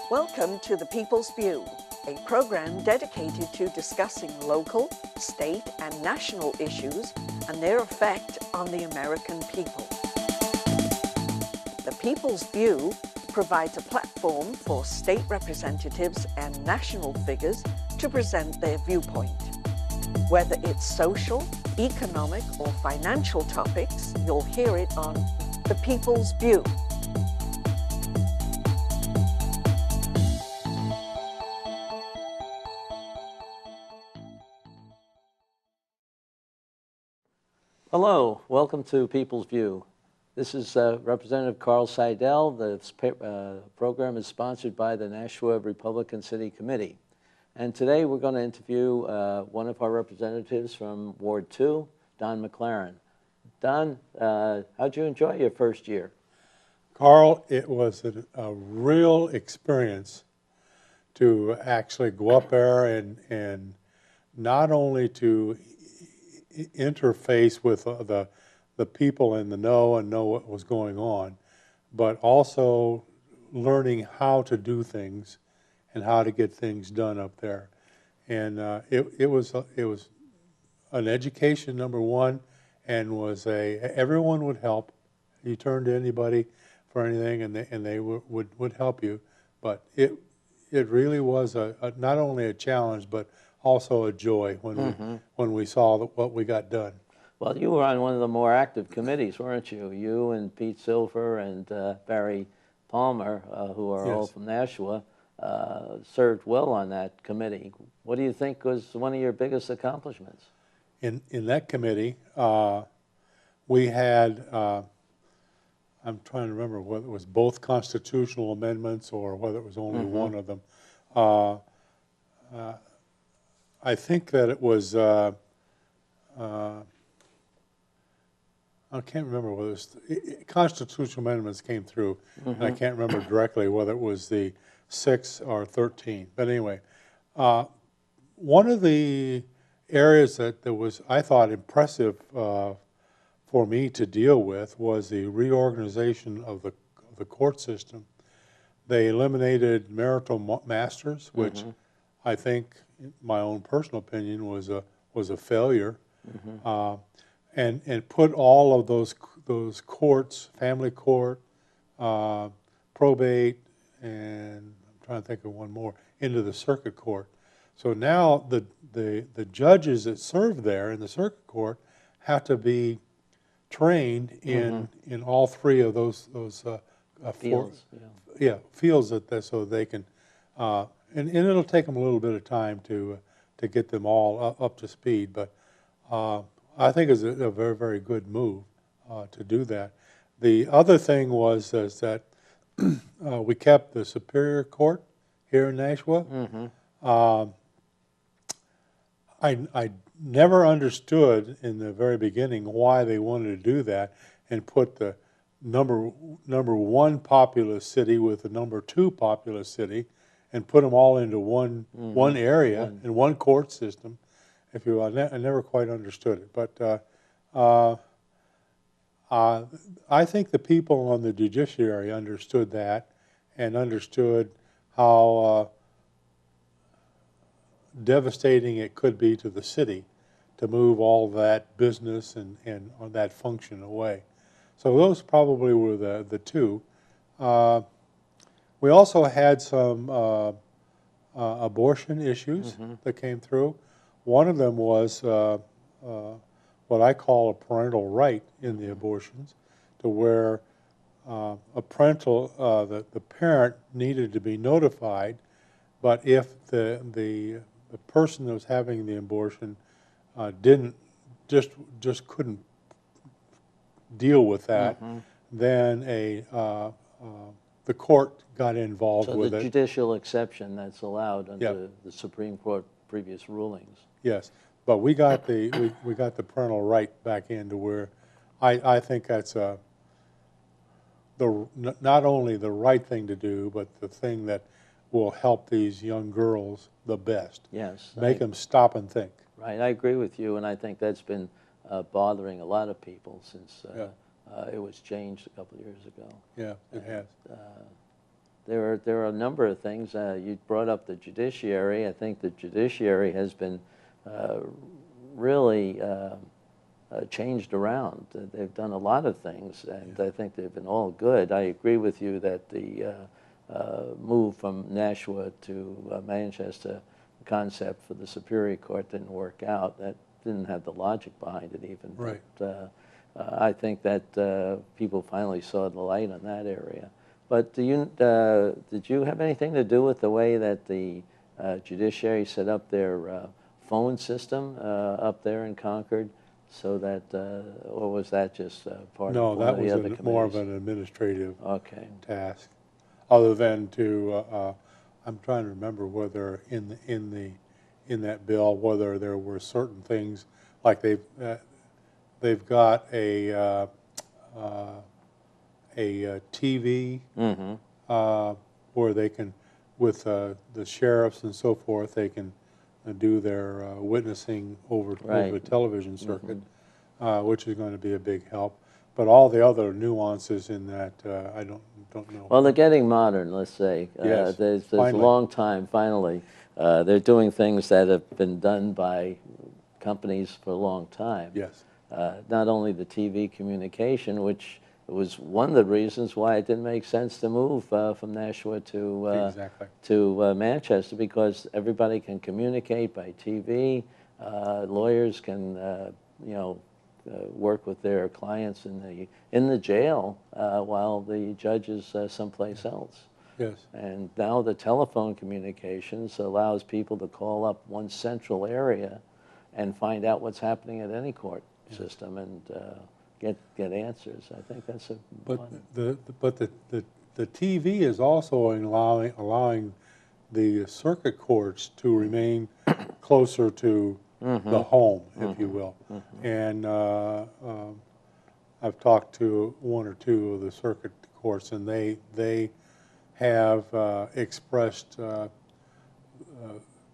Welcome to The People's View, a program dedicated to discussing local, state, and national issues and their effect on the American people. The People's View provides a platform for state representatives and national figures to present their viewpoint. Whether it's social, economic, or financial topics, you'll hear it on The People's View. Hello, welcome to People's View. This is Representative Carl Seidel. The program is sponsored by the Nashua Republican City Committee. And today we're going to interview one of our representatives from Ward 2, Don McClarren. Don, how'd you enjoy your first year? Carl, it was a real experience to actually go up there and not only to interface with the people in the know and know what was going on, but also learning how to do things and how to get things done up there. And it was an education, number one, and was everyone would help. You turn to anybody for anything, and they would help you. But it really was not only a challenge, but also a joy when we saw what we got done. Well, you were on one of the more active committees, weren't you? You and Pete Silver and Barry Palmer, who are all from Nashua, served well on that committee. What do you think was one of your biggest accomplishments? In that committee, we had, I'm trying to remember whether it was both constitutional amendments or whether it was only one of them. I think that it was, I can't remember whether it was, constitutional amendments came through, and I can't remember directly whether it was the 6 or 13. But anyway, one of the areas that was, I thought, impressive for me to deal with was the reorganization of the court system. They eliminated marital masters, which I think, in my own personal opinion, was a failure, and put all of those courts, family court, probate, and I'm trying to think of one more, into the circuit court. So now the judges that serve there in the circuit court have to be trained in all three of those Fields, fields so they can, and it'll take them a little bit of time to get them all up to speed. But I think it's a very, very good move to do that. The other thing was that we kept the Superior Court here in Nashua. I never understood in the very beginning why they wanted to do that and put the number one populous city with the number 2 populous city and put them all into one area and one court system, if you will. I never quite understood it. But I think the people on the judiciary understood that and understood how devastating it could be to the city to move all that business and that function away. So those probably were the two. We also had some abortion issues that came through. One of them was what I call a parental right in the abortions, to where a parental, the parent needed to be notified, but if the person that was having the abortion didn't just couldn't deal with that, then the court got involved with it. So the judicial exception that's allowed under the Supreme Court previous rulings. Yes, but we got the we got the parental right back into where I think that's not only the right thing to do, but the thing that will help these young girls the best. Yes. Make them stop and think. Right, I agree with you, and I think that's been bothering a lot of people since it was changed a couple of years ago. Yeah, it has. there are a number of things. You brought up the judiciary. I think the judiciary has been really changed around. They've done a lot of things, and I think they've been all good. I agree with you that the move from Nashua to Manchester concept for the Superior Court didn't work out. That didn't have the logic behind it even. Right. But, I think that people finally saw the light on that area. But did you have anything to do with the way that the judiciary set up their phone system up there in Concord, so that, or was that just part No, of one that of the was other committees? more of an administrative Okay. task, other than to, I'm trying to remember whether in that bill, whether there were certain things, like they've got a TV where they can, with the sheriffs and so forth, they can do their witnessing over the television circuit, which is going to be a big help. But all the other nuances in that, I don't know. Well, they're getting modern, let's say. Yes, there's a finally. long time, finally. They're doing things that have been done by companies for a long time. Yes. Not only the TV communication, which was one of the reasons why it didn't make sense to move from Nashua to Manchester, because everybody can communicate by TV. Lawyers can, work with their clients in the jail while the judge is someplace else. Yes. And now the telephone communications allows people to call up one central area and find out what's happening at any court system and get answers. I think that's a the TV is also allowing the circuit courts to remain closer to the home, if you will. And I've talked to one or two of the circuit courts, and they have expressed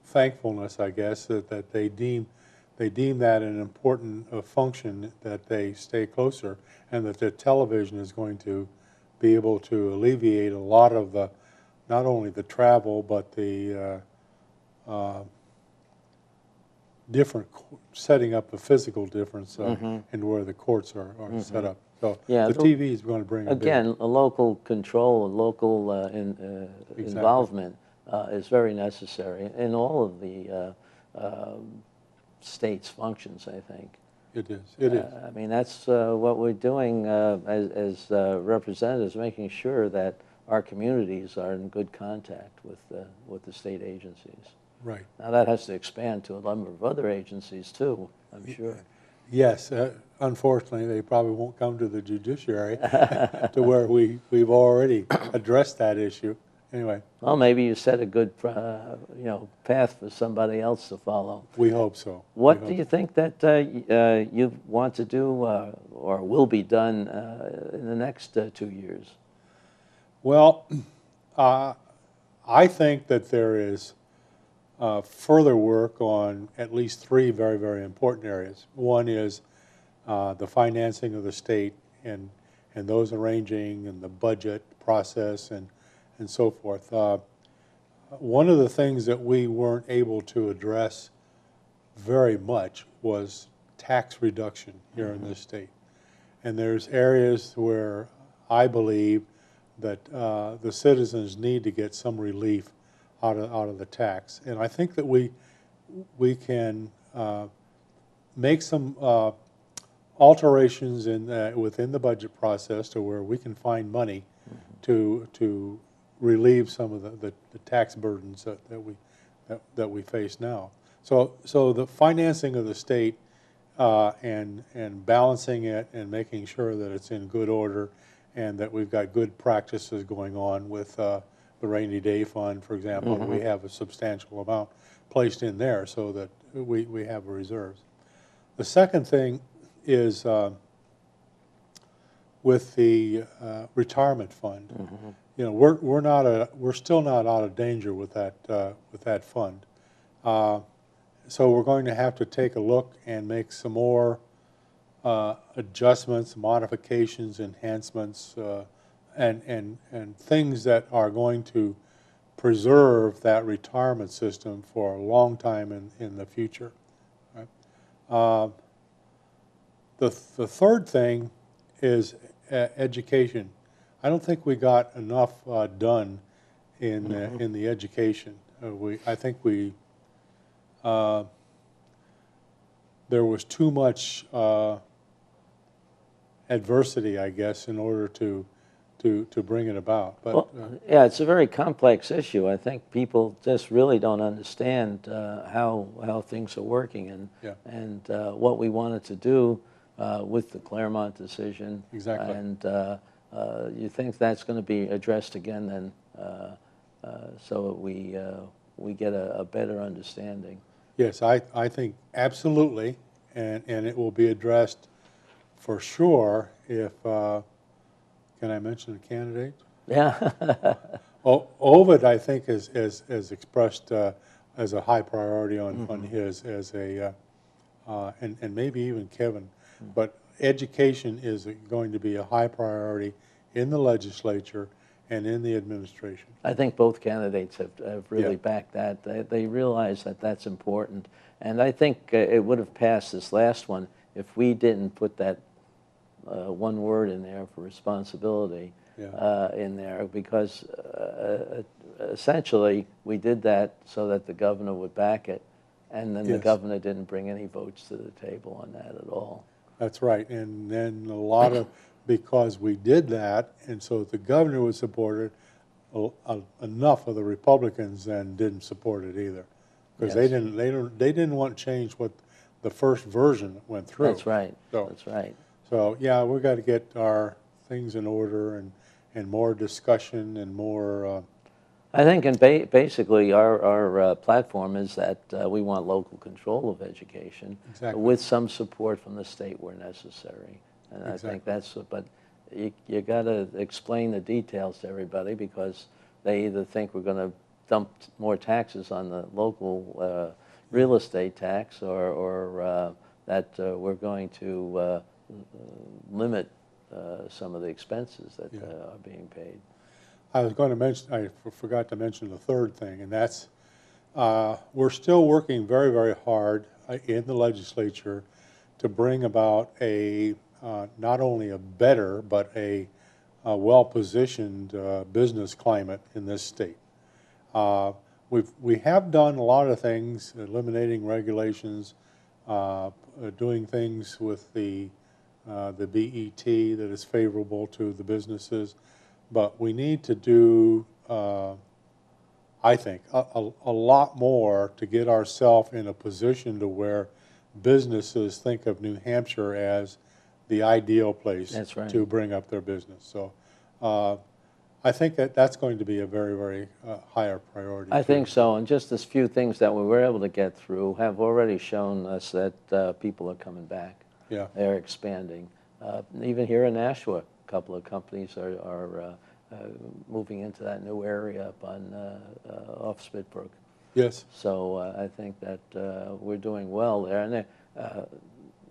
thankfulness, I guess, that they deem that an important function, that they stay closer, and that the television is going to be able to alleviate a lot of the, not only the travel, but the different, setting up a physical difference in where the courts are set up. So yeah, the TV is going to bring a local control, a local involvement is very necessary in all of the state's functions, I think. It is. It is. I mean, that's what we're doing as representatives, making sure that our communities are in good contact with the state agencies. Right. Now that has to expand to a number of other agencies too, I'm sure. Yes. Unfortunately, they probably won't come to the judiciary to where we've already addressed that issue. Anyway. Well, maybe you set a good path for somebody else to follow. We hope so. What do you think that you want to do or will be done in the next 2 years? Well, I think that there is further work on at least three very, very important areas. One is the financing of the state and those arranging and the budget process and so forth. One of the things that we weren't able to address very much was tax reduction here in this state. And there's areas where I believe that the citizens need to get some relief out of the tax. And I think that we can make some alterations within the budget process to where we can find money to relieve some of the tax burdens that we face now. So the financing of the state and balancing it and making sure that it's in good order and that we've got good practices going on with the rainy day fund, for example. We have a substantial amount placed in there so that we have reserves. The second thing is with the retirement fund. You know, we're still not out of danger with that fund. So we're going to have to take a look and make some more adjustments, modifications, enhancements and things that are going to preserve that retirement system for a long time in the future. Right? The third thing is education. I don't think we got enough done in the education. I think there was too much adversity, I guess, in order to bring it about. But well, yeah, it's a very complex issue. I think people just really don't understand how things are working and what we wanted to do with the Claremont decision. Exactly. And you think that's going to be addressed again then, so we get a better understanding. yes, I think absolutely, and it will be addressed for sure if, can I mention a candidate? Yeah. Ovid, I think, has expressed as a high priority on his as a, and maybe even Kevin, but education is going to be a high priority in the legislature and in the administration. I think both candidates have really backed that. They realize that that's important. And I think it would have passed this last one if we didn't put that one word in there for responsibility in there, because essentially we did that so that the governor would back it, and then the governor didn't bring any votes to the table on that at all. That's right, and then a lot of, because we did that, and so the governor would support it, enough of the Republicans then didn't support it either, because they didn't want to change what the first version went through. That's right. So, that's right. So yeah, we've got to get our things in order and more discussion and more. I think, and basically, our platform is that we want local control of education, with some support from the state where necessary. And I think that's, but you got to explain the details to everybody, because they either think we're going to dump more taxes on the local real estate tax, or that we're going to limit some of the expenses that are being paid. I was going to mention, I forgot to mention the third thing, and that's we're still working very, very hard in the legislature to bring about a not only a better but a well-positioned business climate in this state. We have done a lot of things, eliminating regulations, doing things with the BET that is favorable to the businesses. But we need to do, I think, a lot more to get ourselves in a position to where businesses think of New Hampshire as the ideal place to bring up their business. So I think that's going to be a very, very higher priority. I think so, and just as few things that we were able to get through have already shown us that people are coming back. Yeah. They're expanding. Even here in Nashua, a couple of companies are moving into that new area up on off Spitbrook. Yes. So I think that we're doing well there. And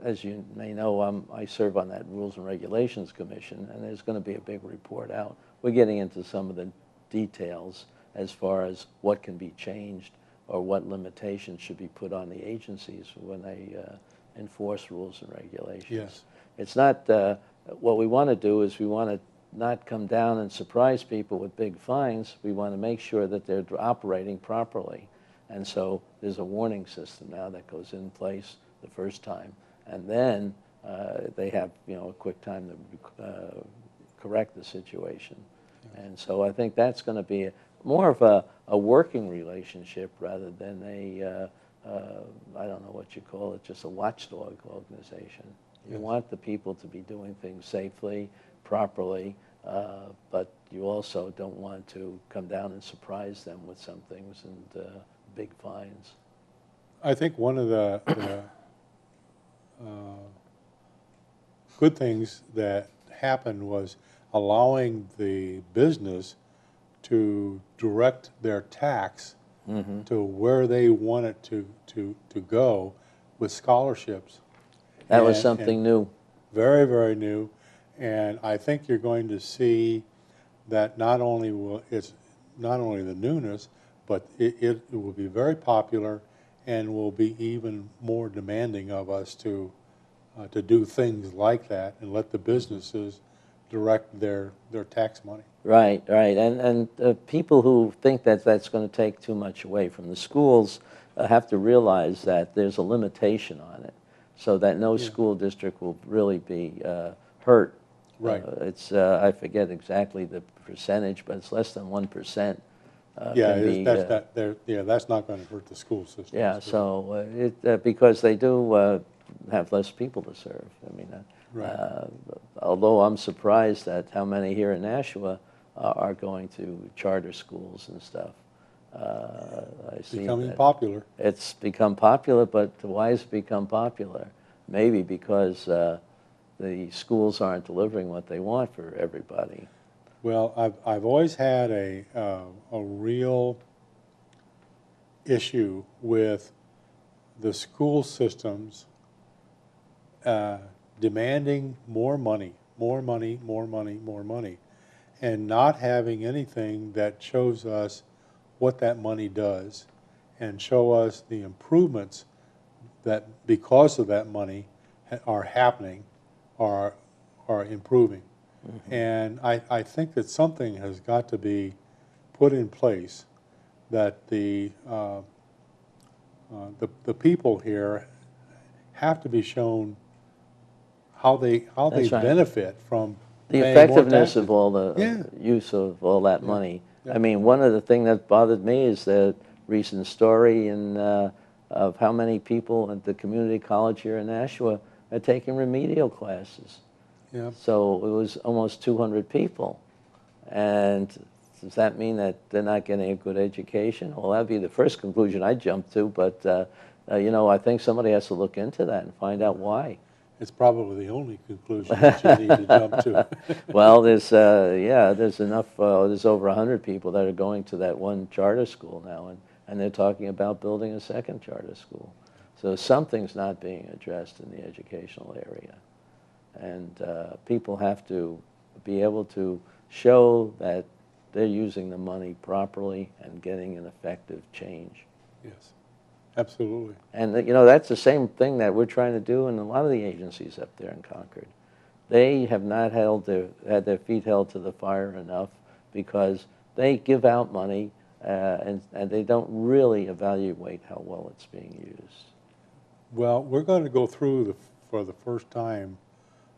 as you may know, I serve on that Rules and Regulations Commission, and there's going to be a big report out. We're getting into some of the details as far as what can be changed or what limitations should be put on the agencies when they enforce rules and regulations. Yes. It's not, what we want to do is we want to not come down and surprise people with big fines. We want to make sure that they're operating properly. And so there's a warning system now that goes in place the first time. And then they have, a quick time to correct the situation. Yeah. And so I think that's going to be more of a working relationship rather than a, I don't know what you call it, just a watchdog organization. You want the people to be doing things safely, properly, but you also don't want to come down and surprise them with some things and big fines. I think one of the good things that happened was allowing the business to direct their tax to where they want it to go with scholarships. That was something new. Very, very new. And I think you're going to see that not only it's not only the newness, but it will be very popular and will be even more demanding of us to do things like that and let the businesses direct their tax money. Right, right. And people who think that that's going to take too much away from the schools have to realize that there's a limitation on it, so that no school district will really be hurt. Right. I forget exactly the percentage, but it's less than 1%. That's not going to hurt the school system. Yeah, so because they do have less people to serve. I mean, right. Although I'm surprised at how many here in Nashua are going to charter schools and stuff. I see becoming popular. It's become popular, but why has it become popular? Maybe because the schools aren't delivering what they want for everybody. Well, I've always had a real issue with the school systems demanding more money, and not having anything that shows us what that money does and show us the improvements that because of that money are happening, are improving. Mm-hmm. And I think that something has got to be put in place that the people here have to be shown how they Right. benefit from the paying effectiveness more of all the use of all that money. I mean, one of the things that bothered me is the recent story of how many people at the community college here in Nashua are taking remedial classes. Yeah. So it was almost 200 people. And does that mean that they're not getting a good education? Well, that'd be the first conclusion I jumped to, but I think somebody has to look into that and find out why. It's probably the only conclusion that you need to jump to. Well, there's enough. There's over 100 people that are going to that one charter school now, and they're talking about building a second charter school. So something's not being addressed in the educational area, and people have to be able to show that they're using the money properly and getting an effective change. Yes. Absolutely. And that's the same thing that we're trying to do in a lot of the agencies up there in Concord. They have not had their feet held to the fire enough because they give out money and they don't really evaluate how well it's being used. Well, we're going to go through for the first time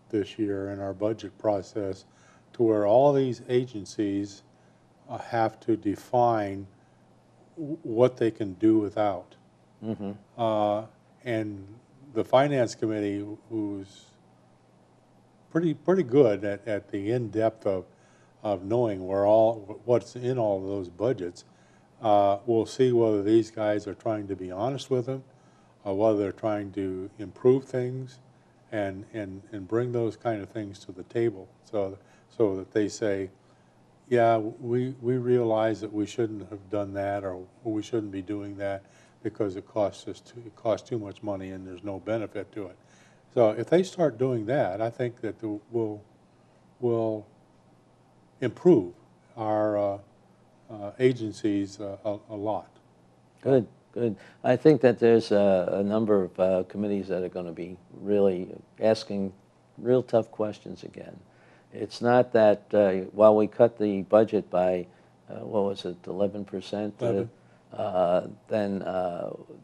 this year in our budget process to where all these agencies have to define what they can do without. Mm-hmm. And the finance committee, who's pretty good at the in-depth of knowing what's in all of those budgets, we'll see whether these guys are trying to be honest with them, or whether they're trying to improve things, and bring those kind of things to the table, so that they say, yeah, we realize that we shouldn't have done that, or we shouldn't be doing that, because it costs too much money and there's no benefit to it. So if they start doing that, I think that we'll improve our agencies a lot. Good, good. I think that there's a number of committees that are going to be really asking real tough questions again. It's not that while we cut the budget by, what was it, 11%? Then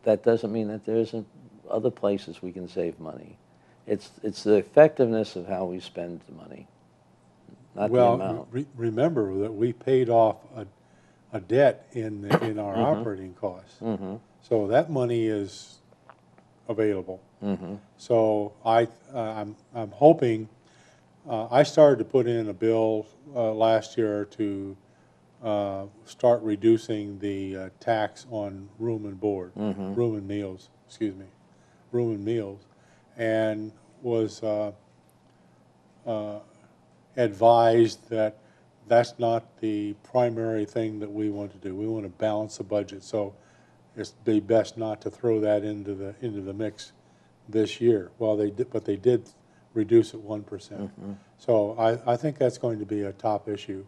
that doesn't mean that there isn't other places we can save money. It's the effectiveness of how we spend the money, not the amount. Remember that we paid off a debt in our operating costs, so that money is available. So I'm hoping. I started to put in a bill last year to start reducing the tax on room and board, room and meals, and was advised that that's not the primary thing that we want to do. We want to balance the budget, so it's be best not to throw that into the mix this year. Well, but they did reduce it 1%. So I think that's going to be a top issue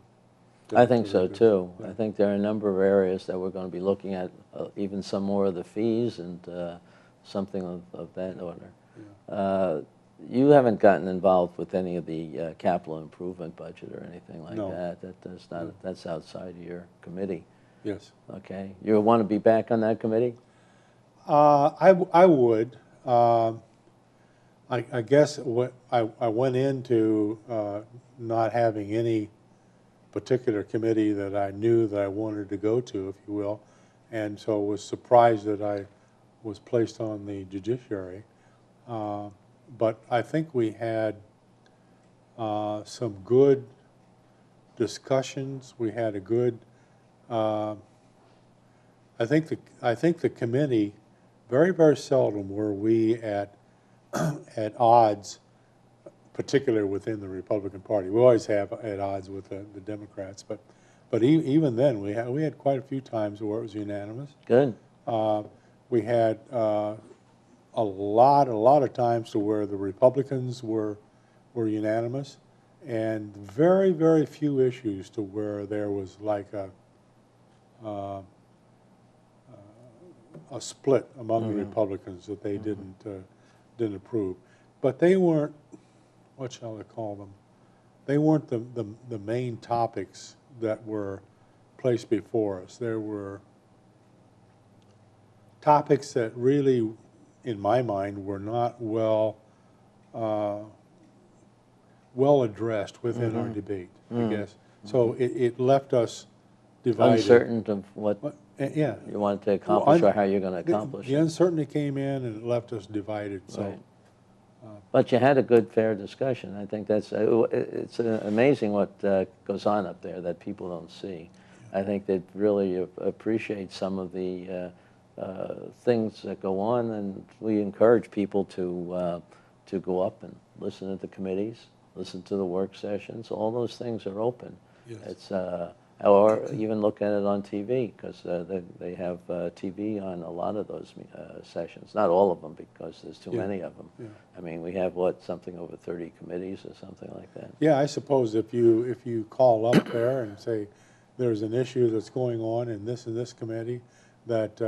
I think so reduce. too. Yeah. I think there are a number of areas that we're going to be looking at, even some more of the fees and something of that order. Yeah. You haven't gotten involved with any of the capital improvement budget or anything like No. that. That's not. No. That's outside of your committee. Yes. Okay. You want to be back on that committee? I would. I guess what I went into not having any particular committee that I knew that I wanted to go to, if you will, and so was surprised that I was placed on the judiciary. But I think we had some good discussions. We had a good. I think the committee, very seldom were we at at odds, particularly within the Republican Party. We always have at odds with the Democrats, but even then we had quite a few times where it was unanimous. Good. We had a lot of times to where the Republicans were unanimous, and very few issues to where there was like a split among the Republicans that they didn't approve. But they weren't, what shall I call them? They weren't the main topics that were placed before us. There were topics that really, in my mind, were not well addressed within our debate, I guess. So it left us divided. Uncertain of what Yeah. you want to accomplish or how you're going to accomplish The it. uncertainty came in and it left us divided. So. Right. But you had a good, fair discussion. I think that's it's amazing what goes on up there that people don't see. I think they really appreciate some of the things that go on, and we encourage people to go up and listen to the committees, listen to the work sessions. All those things are open. Yes. It's or even look at it on TV, because they have TV on a lot of those sessions. Not all of them, because there's too many of them. Yeah. I mean, we have, something over 30 committees or something like that. Yeah, I suppose if you call up there and say there's an issue that's going on in this committee that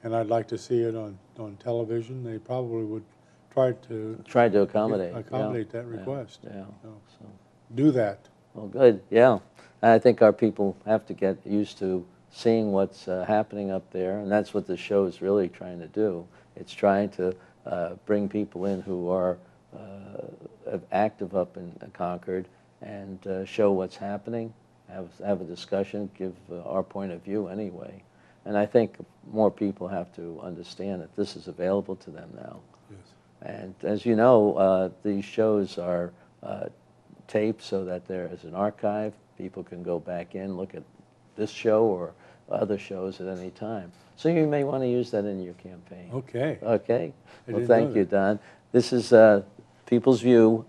and I'd like to see it on television, they probably would try to accommodate that request. Yeah. So do that. Well, good. Yeah. I think our people have to get used to seeing what's happening up there, and that's what the show is really trying to do. It's trying to bring people in who are active up in Concord and show what's happening, have a discussion, give our point of view anyway. And I think more people have to understand that this is available to them now. Yes. And as you know, these shows are taped so that there is an archive. People can go back in, look at this show or other shows at any time. So you may want to use that in your campaign. Okay. Okay. Well, didn't thank know you, that. Don. This is People's View,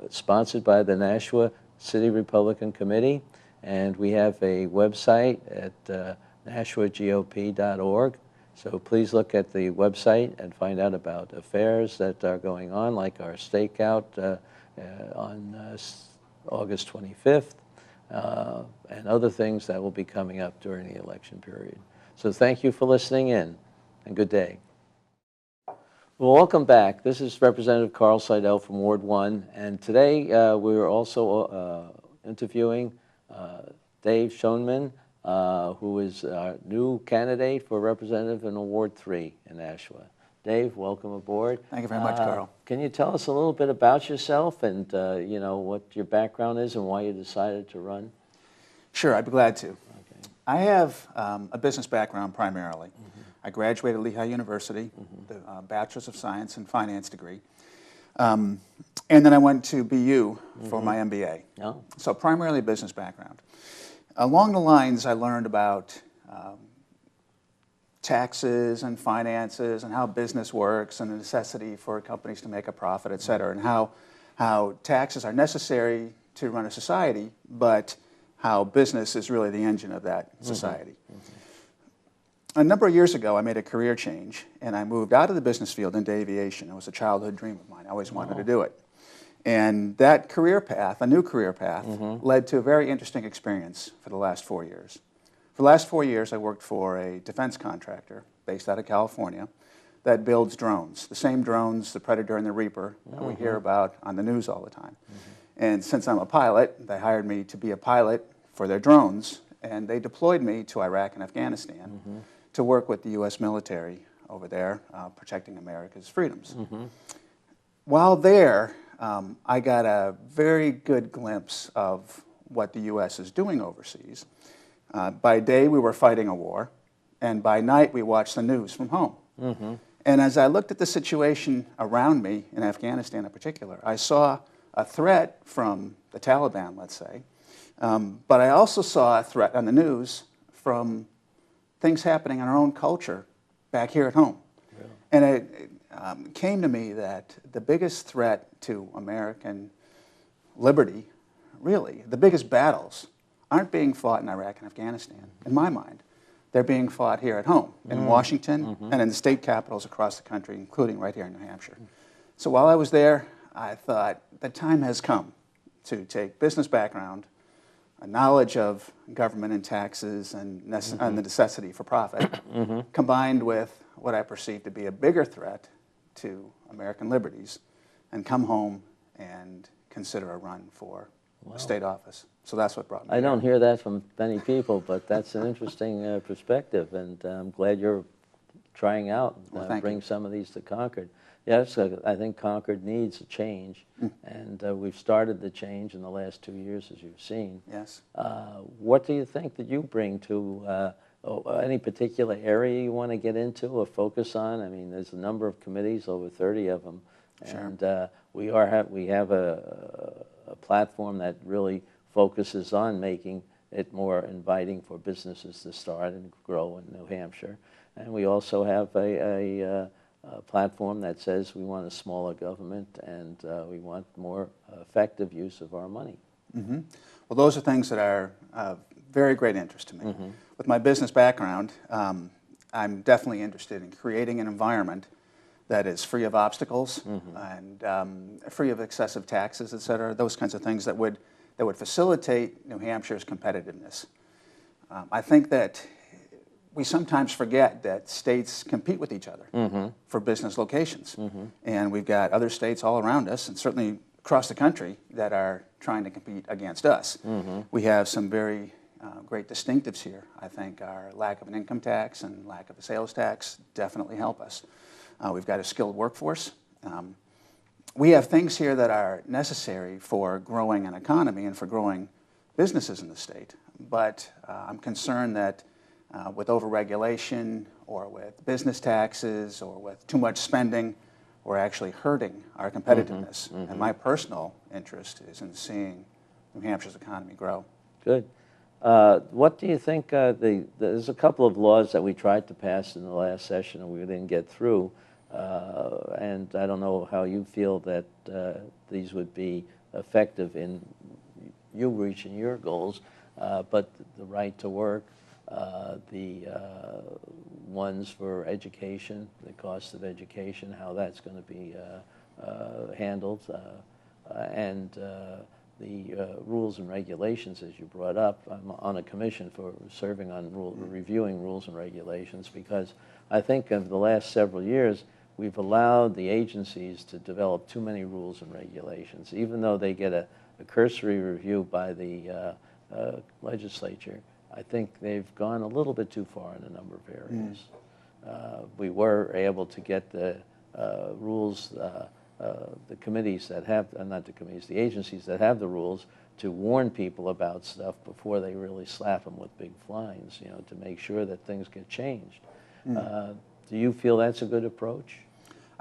sponsored by the Nashua City Republican Committee. And we have a website at NashuaGOP.org. So please look at the website and find out about affairs that are going on, like our stakeout on August 25th. And other things that will be coming up during the election period. So thank you for listening in, and good day. Well, welcome back. This is Representative Carl Seidel from Ward 1, and today we're also interviewing Dave Schoneman, who is our new candidate for representative in Ward 3 in Nashua. Dave, welcome aboard. Thank you very much, Carl. Can you tell us a little bit about yourself and you know, what your background is and why you decided to run? Sure, I'd be glad to. Okay. I have a business background primarily. I graduated Lehigh University, the Bachelor's of Science and Finance degree. And then I went to BU for my MBA. Oh. So primarily a business background. Along the lines, I learned about taxes and finances and how business works and the necessity for companies to make a profit, et cetera, and how taxes are necessary to run a society, but how business is really the engine of that society. A number of years ago, I made a career change, and I moved out of the business field into aviation. It was a childhood dream of mine. I always wanted to do it. And that career path, a new career path, led to a very interesting experience for the last 4 years. For the last 4 years, I worked for a defense contractor based out of California that builds drones, the same drones, the Predator and the Reaper, that we hear about on the news all the time. And since I'm a pilot, they hired me to be a pilot for their drones, and they deployed me to Iraq and Afghanistan to work with the U.S. military over there, protecting America's freedoms. While there, I got a very good glimpse of what the U.S. is doing overseas. By day, we were fighting a war, and by night, we watched the news from home. And as I looked at the situation around me, in Afghanistan in particular, I saw a threat from the Taliban, let's say, but I also saw a threat on the news from things happening in our own culture back here at home. Really? And it came to me that the biggest threat to American liberty, really, the biggest battles, aren't being fought in Iraq and Afghanistan, in my mind. They're being fought here at home, in Washington, and in the state capitals across the country, including right here in New Hampshire. So while I was there, I thought the time has come to take business background, a knowledge of government and taxes and the necessity for profit, combined with what I perceive to be a bigger threat to American liberties, and come home and consider a run for a state office. So that's what brought me I don't hear that from many people, but that's an interesting perspective, and I'm glad you're trying out and bring some of these to Concord. Yes, I think Concord needs a change, and we've started the change in the last 2 years, as you've seen. Yes. What do you think that you bring to any particular area you want to get into or focus on? I mean, there's a number of committees, over 30 of them, and we have a platform that really focuses on making it more inviting for businesses to start and grow in New Hampshire. And we also have a platform that says we want a smaller government and we want more effective use of our money. Well, those are things that are of very great interest to me. With my business background, I'm definitely interested in creating an environment that is free of obstacles and free of excessive taxes, et cetera, those kinds of things that would facilitate New Hampshire's competitiveness. I think that we sometimes forget that states compete with each other for business locations. And we've got other states all around us, and certainly across the country, that are trying to compete against us. We have some very great distinctives here. I think our lack of an income tax and lack of a sales tax definitely help us. We've got a skilled workforce. We have things here that are necessary for growing an economy and for growing businesses in the state. But I'm concerned that with overregulation or with business taxes or with too much spending, we're actually hurting our competitiveness. And my personal interest is in seeing New Hampshire's economy grow. Good. What do you think, there's a couple of laws that we tried to pass in the last session and we didn't get through. And I don't know how you feel that these would be effective in you reaching your goals, but the right to work, the ones for education, the cost of education, how that's going to be handled, and the rules and regulations, as you brought up. I'm on a commission for serving on reviewing rules and regulations, because I think of the last several years, we've allowed the agencies to develop too many rules and regulations. Even though they get a cursory review by the legislature, I think they've gone a little bit too far in a number of areas. We were able to get the rules, the committees that have, not the committees, the agencies that have the rules to warn people about stuff before they really slap them with big fines, you know, to make sure that things get changed. Do you feel that's a good approach?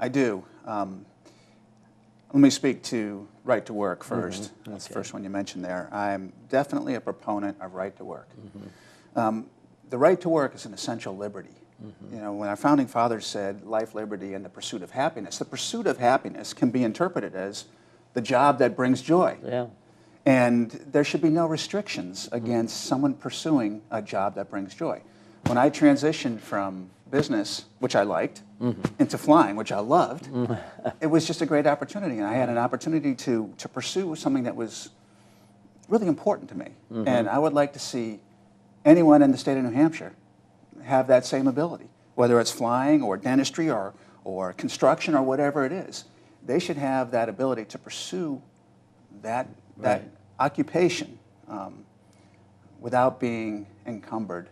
I do. Let me speak to right to work first. That's the first one you mentioned there. I'm definitely a proponent of right to work. The right to work is an essential liberty. You know, when our founding fathers said life, liberty, and the pursuit of happiness, the pursuit of happiness can be interpreted as the job that brings joy. And there should be no restrictions against someone pursuing a job that brings joy. when I transitioned from business, which I liked, into flying, which I loved, it was just a great opportunity. And I had an opportunity to pursue something that was really important to me. And I would like to see anyone in the state of New Hampshire have that same ability, whether it's flying or dentistry or construction or whatever it is. They should have that ability to pursue that occupation without being encumbered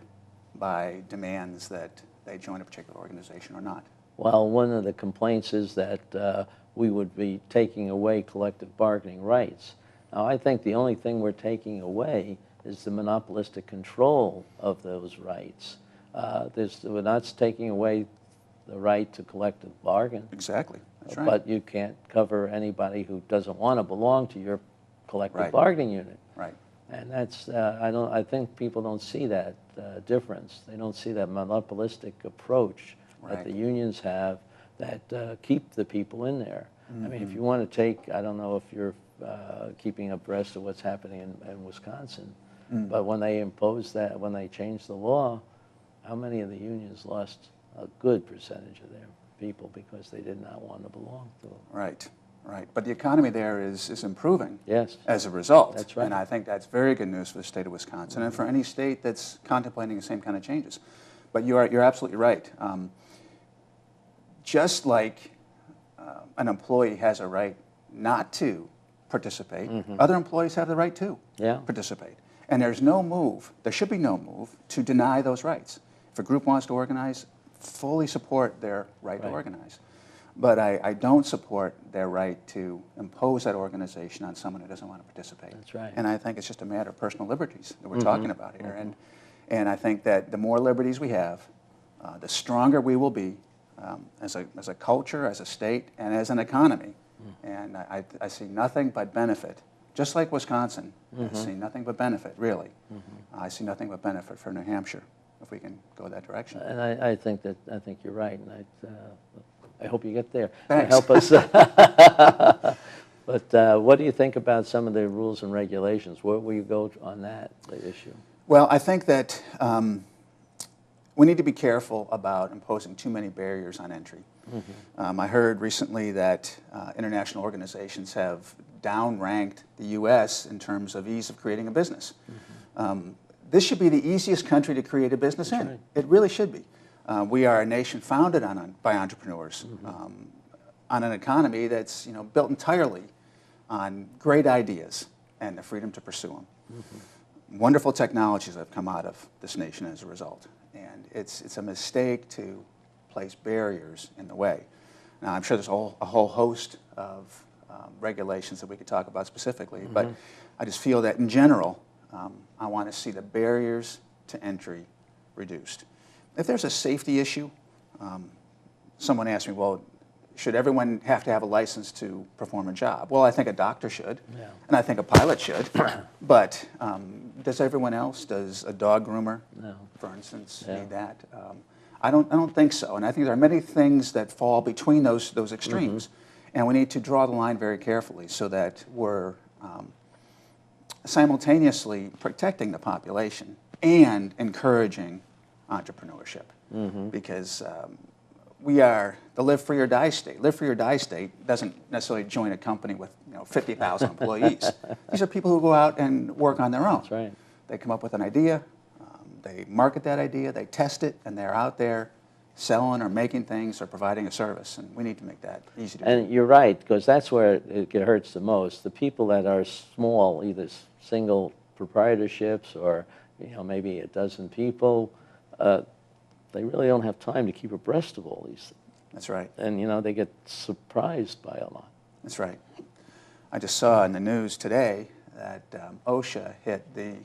by demands that they join a particular organization or not. Well, one of the complaints is that we would be taking away collective bargaining rights. Now, I think the only thing we're taking away is the monopolistic control of those rights. We're not taking away the right to collective bargain. Exactly. That's right. But you can't cover anybody who doesn't want to belong to your collective bargaining unit. Right. And that's, I think people don't see that difference. They don't see that monopolistic approach that the unions have that keep the people in there. I mean, if you want to take, I don't know if you're keeping abreast of what's happening in Wisconsin, but when they imposed that, when they changed the law, how many of the unions lost a good percentage of their people because they did not want to belong to them? Right. Right, but the economy there is improving as a result. That's right. And I think that's very good news for the state of Wisconsin and for any state that's contemplating the same kind of changes. But you're absolutely right. Just like an employee has a right not to participate, other employees have the right to participate. And there should be no move to deny those rights. If a group wants to organize, fully support their right to organize. But I don't support their right to impose that organization on someone who doesn't want to participate. That's right. And I think it's just a matter of personal liberties that we're talking about here. And I think that the more liberties we have, the stronger we will be as a culture, as a state, and as an economy. And I see nothing but benefit. Just like Wisconsin, I see nothing but benefit, really. I see nothing but benefit for New Hampshire if we can go that direction. And I think you're right, and I hope you get there. Thanks. Help us. But what do you think about some of the rules and regulations? Where will you go on that issue? Well, I think that we need to be careful about imposing too many barriers on entry. I heard recently that international organizations have downranked the U.S. in terms of ease of creating a business. This should be the easiest country to create a business in. Right. It really should be. We are a nation founded by entrepreneurs, on an economy that's built entirely on great ideas and the freedom to pursue them. Wonderful technologies have come out of this nation as a result, and it's a mistake to place barriers in the way. Now, I'm sure there's a whole host of regulations that we could talk about specifically, but I just feel that in general, I want to see the barriers to entry reduced. If there's a safety issue, someone asked me, well, should everyone have to have a license to perform a job? Well, I think a doctor should, and I think a pilot should, but does everyone else, does a dog groomer, for instance, need that? I don't think so, and I think there are many things that fall between those extremes, and we need to draw the line very carefully so that we're simultaneously protecting the population and encouraging entrepreneurship, because we are the live free or die state. Live free or die state doesn't necessarily join a company with 50,000 employees. These are people who go out and work on their own. That's right. They come up with an idea, they market that idea, they test it, and they're out there selling or making things or providing a service. And we need to make that easy to do. And you're right, because that's where it hurts the most. The people that are small, either single proprietorships or maybe a dozen people, they really don't have time to keep abreast of all these things. That's right. And they get surprised by a lot. That's right. I just saw in the news today that OSHA hit the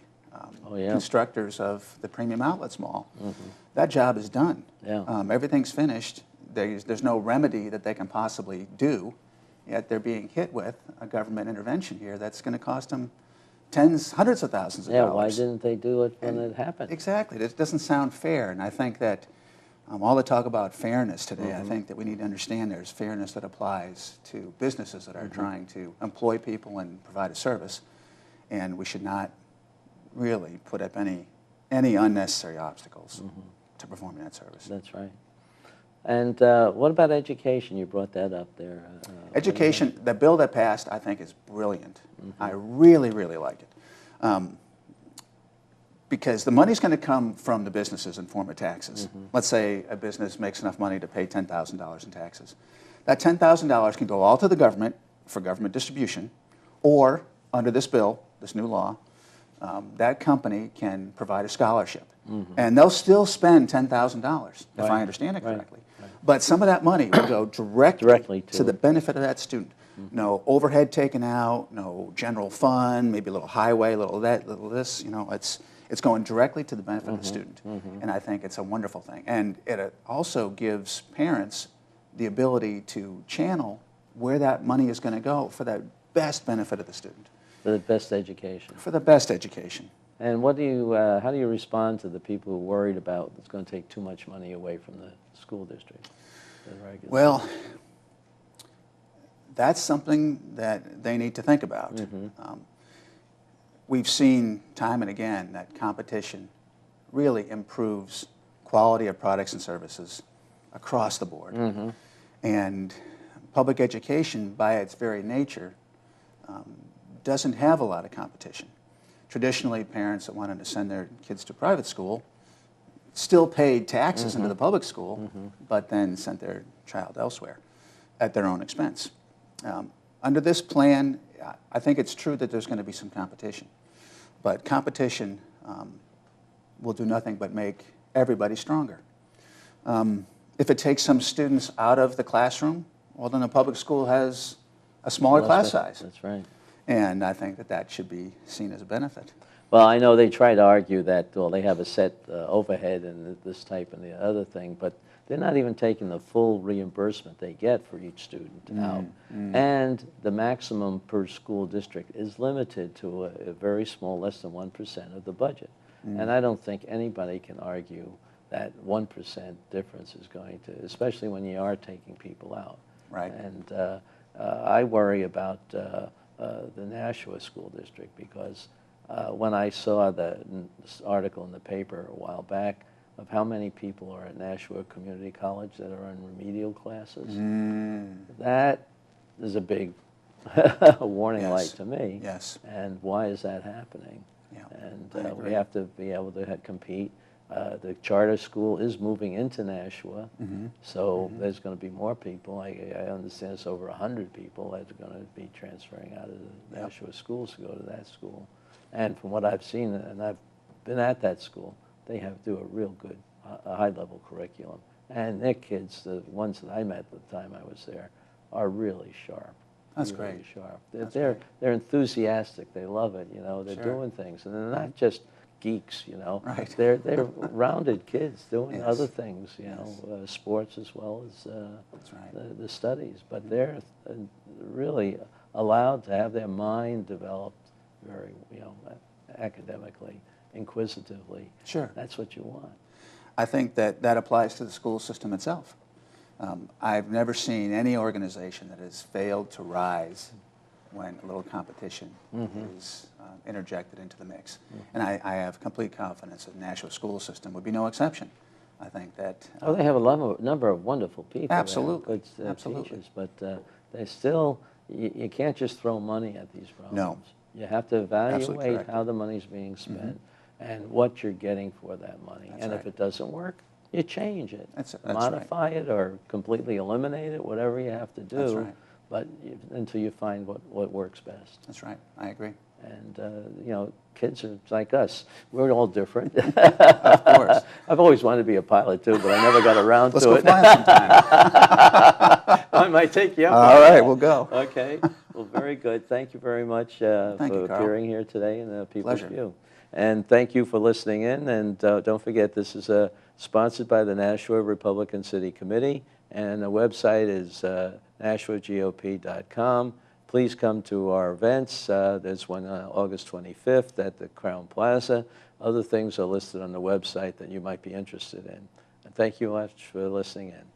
constructors of the Premium Outlets Mall. That job is done. Everything's finished. There's no remedy that they can possibly do, yet they're being hit with a government intervention here that's going to cost them hundreds of thousands of dollars. Why didn't they do it when it happened? Exactly. It doesn't sound fair, and I think that all the talk about fairness today, I think that we need to understand there's fairness that applies to businesses that are trying to employ people and provide a service, and we should not really put up any unnecessary obstacles. to performing that service. That's right. And what about education? You brought that up there. Education, the bill that passed, I think, is brilliant. I really, really like it. Because the money's going to come from the businesses in form of taxes. Let's say a business makes enough money to pay $10,000 in taxes. That $10,000 can go all to the government for government distribution, or under this bill, this new law, that company can provide a scholarship. And they'll still spend $10,000, if I understand it correctly. But some of that money will go directly to the benefit of that student. No overhead taken out, no general fund, maybe a little highway, a little that, little this. You know, it's going directly to the benefit of the student. And I think it's a wonderful thing. And it also gives parents the ability to channel where that money is going to go for the best benefit of the student. For the best education. For the best education. And what do you, how do you respond to the people who are worried about it's going to take too much money away from the school district? Well, that's something that they need to think about. We've seen time and again that competition really improves quality of products and services across the board. And public education, by its very nature, doesn't have a lot of competition. Traditionally, parents that wanted to send their kids to private school still paid taxes into the public school, but then sent their child elsewhere at their own expense. Under this plan, I think it's true that there's going to be some competition, but competition will do nothing but make everybody stronger. If it takes some students out of the classroom, well, then the public school has a smaller class size. That's right. And I think that that should be seen as a benefit. Well, I know they try to argue that, well, they have a set overhead and this type and the other thing, but they're not even taking the full reimbursement they get for each student out. And the maximum per school district is limited to a very small, less than 1% of the budget. And I don't think anybody can argue that 1% difference is going to, especially when you are taking people out. Right. And I worry about the Nashua School District because when I saw this article in the paper a while back of how many people are at Nashua Community College that are in remedial classes, that is a big warning light to me. Yes. And why is that happening? Yeah, And we have to be able to compete. The charter school is moving into Nashua, so there's going to be more people. I understand it's over 100 people that are going to be transferring out of the Nashua schools to go to that school. And from what I've seen, and I've been at that school, they do a real good, high-level curriculum. And their kids, the ones that I met at the time I was there, are really sharp. That's really great. Sharp. That's They're great. enthusiastic. They love it. You know, they're doing things, and they're not just geeks. You know, Right. They're rounded kids doing other things. You Yes. know, sports as well as That's right. the studies. But they're really allowed to have their mind developed very, academically, inquisitively. Sure. That's what you want. I think that that applies to the school system itself. I've never seen any organization that has failed to rise when a little competition is interjected into the mix. And I have complete confidence that the Nashua school system would be no exception. I think that... Oh, they have a number of wonderful people. Absolutely. Good Absolutely. teachers, but they still, you can't just throw money at these problems. No. You have to evaluate correct. how the money's being spent and what you're getting for that money. That's and right. if it doesn't work, you change it. That's Modify it or completely eliminate it, whatever you have to do. That's right. But until you find what works best. That's right. I agree. And, kids are like us. We're all different. Of course. I've always wanted to be a pilot, too, but I never got around Let's to go it. fly sometime. I might take you up. All right, we'll go. Okay. Well, very good. Thank you very much for you, Carl. appearing here today in the People's Pleasure. View. And thank you for listening in. And don't forget, this is sponsored by the Nashua Republican City Committee. And the website is NashuaGOP.com. Please come to our events. There's one August 25th at the Crown Plaza. Other things are listed on the website that you might be interested in. And thank you much for listening in.